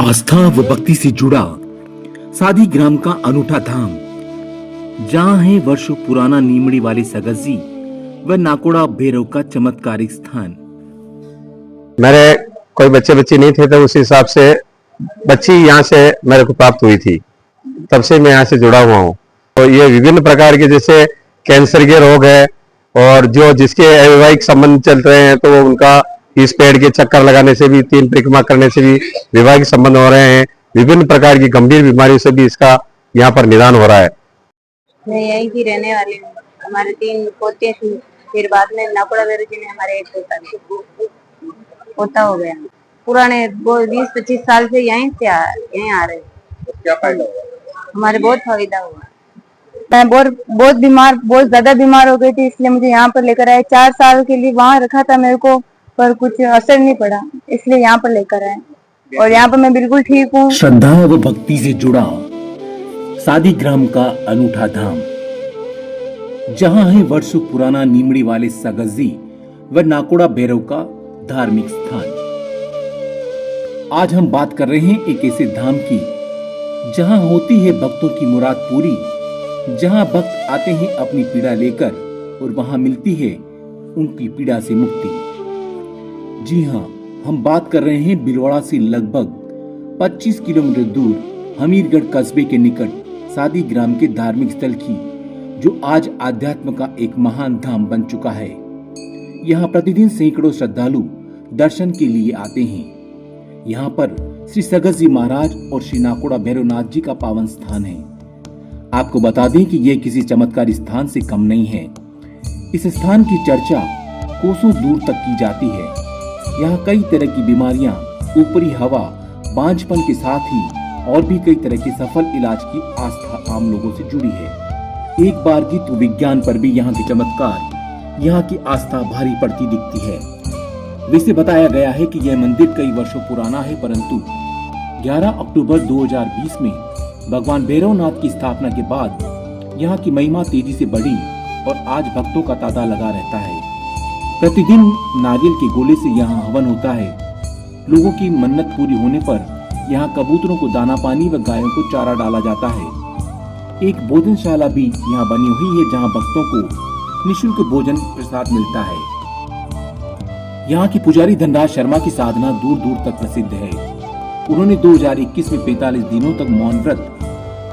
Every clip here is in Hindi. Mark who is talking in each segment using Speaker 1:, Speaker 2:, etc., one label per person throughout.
Speaker 1: आस्था व भक्ति से जुड़ा सादी ग्राम का अनूठा धाम, जहां है वर्षों पुराना नीमड़ी वाले सगजी व नाकोड़ा भैरव का चमत्कारिक स्थान।
Speaker 2: मेरे कोई बच्चे नहीं थे तो उस हिसाब से बच्ची यहाँ से मेरे को प्राप्त हुई थी, तब से मैं यहाँ से जुड़ा हुआ हूँ। तो ये विभिन्न प्रकार के जैसे कैंसर के रोग है और जो जिसके वैवाहिक संबंध चल रहे हैं तो उनका इस पेड़ के चक्कर लगाने से भी, 3 परिक्रमा करने से भी वैवाहिक संबंध हो रहे हैं। विभिन्न प्रकार की गंभीर बीमारियों से भी इसका यहाँ पर निदान हो रहा है।
Speaker 3: मैं यहीं की रहने वाली हूँ। हमारे 3 पोते, फिर बाद में नाकोड़ा भैरव जी ने हमारे एक पोता हो गया। पुराने 20-25 साल से यहीं आ रहे हैं।
Speaker 2: क्या फायदा हुआ?
Speaker 3: हमारे बहुत फायदा हुआ।
Speaker 4: मैं बहुत ज्यादा बीमार हो गई थी, इसलिए मुझे यहाँ पर लेकर आए। 4 साल के लिए वहाँ रखा था मेरे को, पर कुछ असर नहीं पड़ा, इसलिए यहाँ पर लेकर आए और यहाँ पर मैं बिल्कुल ठीक हूँ।
Speaker 1: श्रद्धा व भक्ति से जुड़ा सादी ग्राम का अनूठा धाम, जहां है वर्षों पुराना नीमड़ी वाले सगजी व नाकोड़ा भैरव का धार्मिक स्थान। आज हम बात कर रहे हैं एक ऐसे धाम की जहां होती है भक्तों की मुराद पूरी, जहां भक्त आते हैं अपनी पीड़ा लेकर और वहां मिलती है उनकी पीड़ा से मुक्ति। जी हाँ, हम बात कर रहे हैं बिलवाड़ा से लगभग 25 किलोमीटर दूर हमीरगढ़ कस्बे के निकट सादी ग्राम के धार्मिक स्थल की, जो आज आध्यात्म का एक महान धाम बन चुका है। यहाँ प्रतिदिन सैकड़ों श्रद्धालु दर्शन के लिए आते हैं। यहाँ पर श्री सगजी महाराज और श्री नाकोड़ा भैरवनाथ जी का पावन स्थान है। आपको बता दें कि यह किसी चमत्कारी स्थान से कम नहीं है। इस स्थान की चर्चा कोसों दूर तक की जाती है। यहाँ कई तरह की बीमारियां, ऊपरी हवा, बांझपन के साथ ही और भी कई तरह के सफल इलाज की आस्था आम लोगों से जुड़ी है। एक बार की तो विज्ञान पर भी यहाँ के चमत्कार, यहाँ की आस्था भारी पड़ती दिखती है। वैसे बताया गया है कि यह मंदिर कई वर्षों पुराना है, परंतु 11 अक्टूबर 2020 में भगवान भैरवनाथ की स्थापना के बाद यहाँ की महिमा तेजी से बढ़ी और आज भक्तों का तांता लगा रहता है। प्रतिदिन नारियल के गोले से यहाँ हवन होता है। लोगों की मन्नत पूरी होने पर यहाँ कबूतरों को दाना पानी व गायों को चारा डाला जाता है। एक भोजनशाला भी यहाँ बनी हुई है, जहाँ भक्तों को निःशुल्क भोजन प्रसाद मिलता है। यहाँ की पुजारी धनराज शर्मा की साधना दूर दूर तक प्रसिद्ध है। उन्होंने 2021 में 45 दिनों तक मौन व्रत,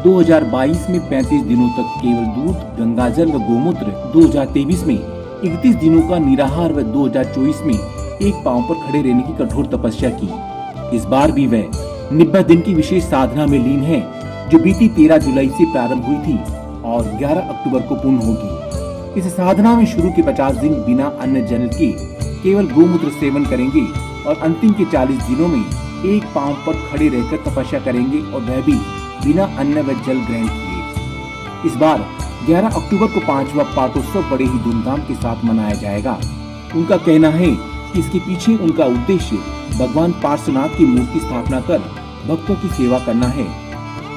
Speaker 1: 2022 में 35 दिनों तक केवल दूध, गंगाजल व गोमूत्र, 2023 में 31 दिनों का निराहार व 2024 में एक पांव पर खड़े रहने की कठोर तपस्या की। इस बार भी वह 90 दिन की विशेष साधना में लीन है, जो बीती 13 जुलाई से प्रारंभ हुई थी और 11 अक्टूबर को पूर्ण होगी। इस साधना में शुरू के 50 दिन बिना अन्न जल के केवल गोमूत्र सेवन करेंगे और अंतिम के 40 दिनों में एक पांव पर खड़े रहकर तपस्या करेंगे और वह भी बिना अन्न व जल ग्रहण किए। इस बार 11 अक्टूबर को 5वां पाटोत्सव बड़े ही धूमधाम के साथ मनाया जाएगा। उनका कहना है कि इसके पीछे उनका उद्देश्य भगवान पार्श्वनाथ की मूर्ति स्थापना कर भक्तों की सेवा करना है।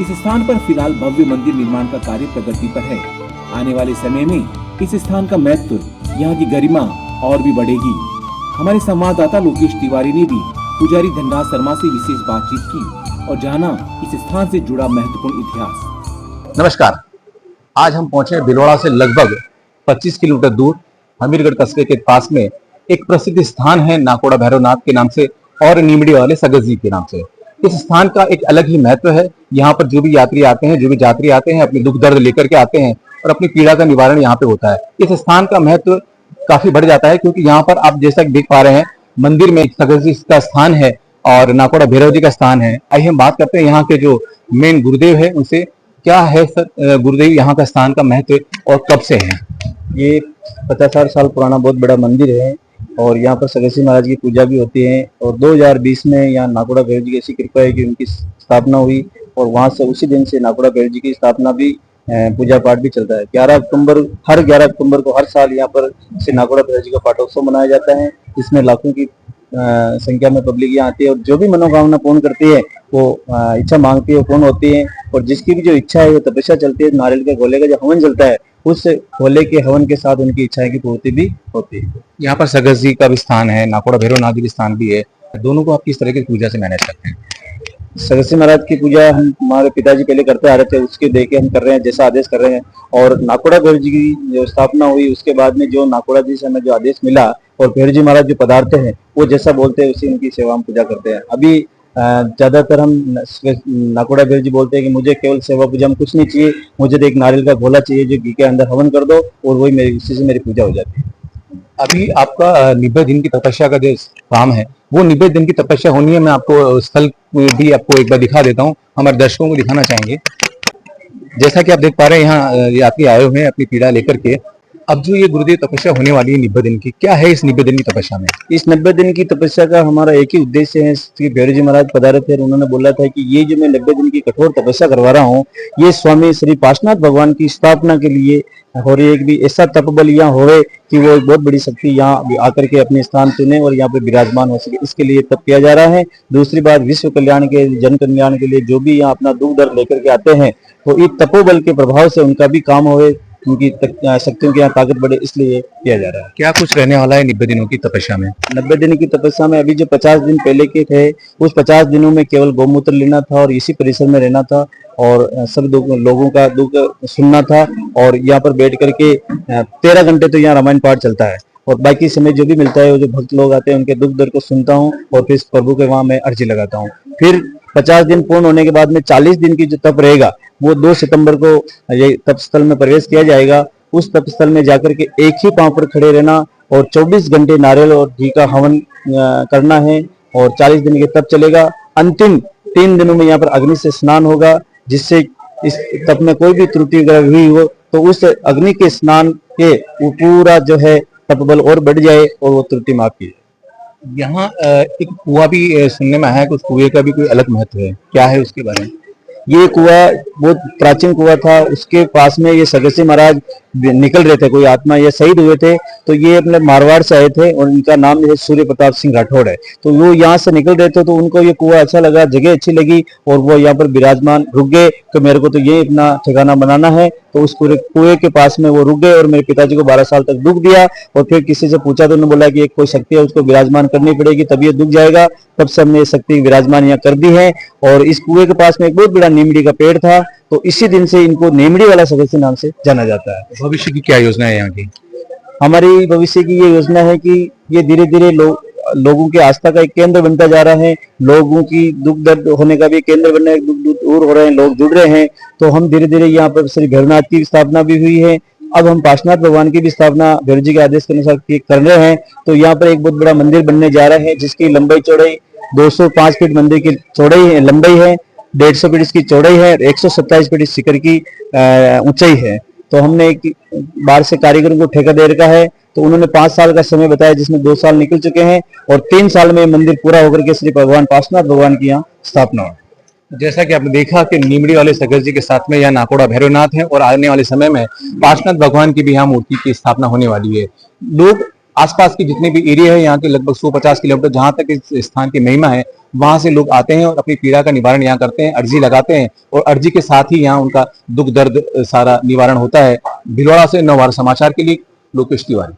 Speaker 1: इस स्थान पर फिलहाल भव्य मंदिर निर्माण का कार्य प्रगति पर है। आने वाले समय में इस स्थान का महत्व, यहाँ की गरिमा और भी बढ़ेगी। हमारे संवाददाता लोकेश तिवारी ने भी पुजारी धनराज शर्मा से विशेष बातचीत की और जाना इस स्थान से जुड़ा महत्वपूर्ण इतिहास।
Speaker 2: नमस्कार, आज हम पहुंचे बिलवाड़ा से लगभग 25 किलोमीटर दूर हमीरगढ़ कस्बे के पास में एक प्रसिद्ध स्थान है नाकोड़ा भैरवनाथ के नाम से और नीमड़ी वाले सगजी के नाम से। इस स्थान का एक अलग ही महत्व है। यहाँ पर जो भी यात्री आते हैं अपने दुख दर्द लेकर के आते हैं और अपनी पीड़ा का निवारण यहाँ पे होता है। इस स्थान का महत्व काफी बढ़ जाता है, क्योंकि यहाँ पर आप जैसा देख पा रहे हैं, मंदिर में सगजी का स्थान है और नाकोड़ा भैरव जी का स्थान है। आइए हम बात करते हैं यहाँ के जो मेन गुरुदेव है उनसे। क्या है सर गुरुदेव, यहाँ का स्थान का महत्व और कब से है?
Speaker 5: ये 50 साल पुराना बहुत बड़ा मंदिर है और यहाँ पर सगजी महाराज की पूजा भी होती है। और 2020 में यहाँ नाकोड़ा भैरव जी की ऐसी कृपा है कि उनकी स्थापना हुई और वहाँ से उसी दिन से नाकोड़ा भैरव जी की स्थापना भी, पूजा पाठ भी चलता है। 11 अक्टूबर को हर साल यहाँ पर से नाकोड़ा भैरव जी का पाठोत्सव मनाया जाता है। इसमें लाखों की संख्या में पब्लिक यहाँ आती है और जो भी मनोकामना पूर्ण करती है, वो इच्छा मांगती है, पूर्ण होती है। और जिसकी भी जो इच्छा है वो तपस्या चलती है, नारियल के गोले का जो हवन चलता है, उस गोले के हवन के साथ उनकी इच्छाएं की पूर्ति भी होती है।
Speaker 2: यहाँ पर सगजी का भी स्थान है, नाकोड़ा भैरवनाथ जी का स्थान भी है। दोनों को आप किस तरह की पूजा से मैनेज करते हैं?
Speaker 5: सरस्वती महाराज की पूजा हम हमारे पिताजी पहले करते आ रहे थे, उसके देख के हम कर रहे हैं, जैसा आदेश कर रहे हैं। और नाकोड़ा भैरव जी की जो स्थापना हुई उसके बाद में जो नाकोड़ा जी से हमें जो आदेश मिला और भैरव जी महाराज जो पधारते हैं वो जैसा बोलते हैं उसी उनकी सेवा हम पूजा करते हैं। अभी ज्यादातर हम नाकोड़ा भैरव जी बोलते हैं कि मुझे केवल सेवा पूजा में कुछ नहीं चाहिए, मुझे तो एक नारियल का गोला चाहिए जो घी के अंदर हवन कर दो और वही मेरी उसी से मेरी पूजा हो जाती है।
Speaker 2: अभी आपका 90 दिन की तपस्या का जो काम है वो 90 दिन की तपस्या होनी है। मैं आपको स्थल भी आपको एक बार दिखा देता हूँ, हमारे दर्शकों को दिखाना चाहेंगे। जैसा कि आप देख पा रहे हैं यहाँ यात्री आए हुए हैं अपनी पीड़ा लेकर के। अब जो ये गुरुदेव तपस्या होने वाली है 90 दिन की, क्या है इस 90 दिन की तपस्या में?
Speaker 5: इस 90 दिन की तपस्या का हमारा एक ही उद्देश्य है कि भैरव जी महाराज पधारे थे, उन्होंने बोला था कि ये जो मैं 90 दिन की कठोर तपस्या करवा रहा हूँ ये स्वामी श्री पार्श्वनाथ भगवान की स्थापना के लिए हो रही है। एक भी ऐसा तपबल यहाँ होवे कि वो एक बहुत बड़ी शक्ति यहाँ आकर के अपने स्थान चुने और यहाँ पे विराजमान हो सके, इसके लिए तप किया जा रहा है। दूसरी बात, विश्व कल्याण के जन कल्याण के लिए जो भी यहाँ अपना दुख दर्द लेकर के आते हैं तो इस तपोबल के प्रभाव से उनका भी काम होवे, उनकी शक्तियों की यहाँ ताकत बढ़े, इसलिए किया जा रहा है।
Speaker 2: क्या कुछ रहने वाला है 90 दिनों की तपस्या में?
Speaker 5: 90 दिन की तपस्या में अभी जो 50 दिन पहले के थे उस 50 दिनों में केवल गौमूत्र लेना था और इसी परिसर में रहना था और सब लोगों का दुख सुनना था। और यहाँ पर बैठ करके 13 घंटे तो यहाँ रामायण पाठ चलता है और बाकी समय जो भी मिलता है वो जो भक्त लोग आते हैं उनके दुख दर्द को सुनता हूँ और फिर प्रभु के वहां मैं अर्जी लगाता हूँ। फिर 50 दिन पूर्ण होने के बाद में 40 दिन की जो तप रहेगा वो 2 सितंबर को ये तप स्थल में प्रवेश किया जाएगा। उस तप स्थल में जाकर के एक ही पांव पर खड़े रहना और 24 घंटे नारियल और घी का हवन करना है और 40 दिन के तप चलेगा। अंतिम 3 दिनों में यहाँ पर अग्नि से स्नान होगा, जिससे इस तप में कोई भी त्रुटि वगैरह हुई हो तो उस अग्नि के स्नान के वो पूरा जो है तपबल और बढ़ जाए और वो त्रुटि माफ की जाए।
Speaker 2: यहाँ एक कुआं भी सुनने में आया है, उस कुएं का भी कोई अलग महत्व है, क्या है उसके बारे में?
Speaker 5: ये कुआं बहुत प्राचीन कुआं था, उसके पास में ये सरस्वती महाराज निकल रहे थे, कोई आत्मा ये शहीद हुए थे तो ये अपने मारवाड़ से आए थे और इनका नाम जो है सूर्य प्रताप सिंह राठौड़ है। तो वो यहाँ से निकल रहे थे तो उनको ये कुआं अच्छा लगा, जगह अच्छी लगी और वो यहाँ पर विराजमान रुक गए तो मेरे को तो ये अपना ठिकाना बनाना है। तो उस पूरे कुएं के पास में वो रुक गए और मेरे पिताजी को 12 साल तक दुख दिया और फिर किसी से पूछा तो उन्होंने बोला कि एक कोई शक्ति है उसको विराजमान करनी पड़ेगी तब ये दुख जाएगा। तब से हमने ये शक्ति विराजमान यहाँ कर दी है। और इस कुएं के पास में एक बहुत बड़ा नीमड़ी का पेड़ था तो इसी दिन से इनको नीमड़ी वाला सदस्य नाम से जाना जाता है।
Speaker 2: भविष्य की क्या योजना है यहाँ की?
Speaker 5: हमारी भविष्य की ये योजना है कि ये धीरे धीरे लोगों की आस्था का एक केंद्र बनता जा रहा है, लोगों की दुख दर्द होने का भी केंद्र बनने, दुख दूर हो रहे हैं, लोग जुड़ रहे हैं। तो हम धीरे धीरे यहाँ पर श्री भैरवनाथ की स्थापना भी हुई है, अब हम पार्श्वनाथ भगवान की भी स्थापना भैरव जी के आदेश के अनुसार कर रहे हैं। तो यहाँ पर एक बहुत बड़ा मंदिर बनने जा रहा है जिसकी लंबाई चौड़ाई 205 फीट मंदिर की चौड़ाई है, लंबाई है 150 फीट इसकी चौड़ाई है, 127 फीट इस शिखर की ऊंचाई है। तो हमने एक बाहर से कारीगरों को ठेका दे रखा है तो उन्होंने 5 साल का समय बताया जिसमें 2 साल निकल चुके हैं और 3 साल में मंदिर पूरा होकर के श्री भगवान पार्श्वनाथ भगवान की यहाँ स्थापना हो।
Speaker 2: जैसा कि आपने देखा कि नीमड़ी वाले सगर जी के साथ में यहाँ नाकोड़ा भैरवनाथ है और आने वाले समय में पार्श्वनाथ भगवान की भी यहाँ मूर्ति की स्थापना होने वाली है। लोग आसपास के जितने भी एरिया है यहाँ के लगभग 150 किलोमीटर जहां तक इस स्थान की महिमा है वहां से लोग आते हैं और अपनी पीड़ा का निवारण यहाँ करते हैं, अर्जी लगाते हैं और अर्जी के साथ ही यहाँ उनका दुख दर्द सारा निवारण होता है। भिलवाड़ा से नवभारत समाचार के लिए लोकेश तिवारी।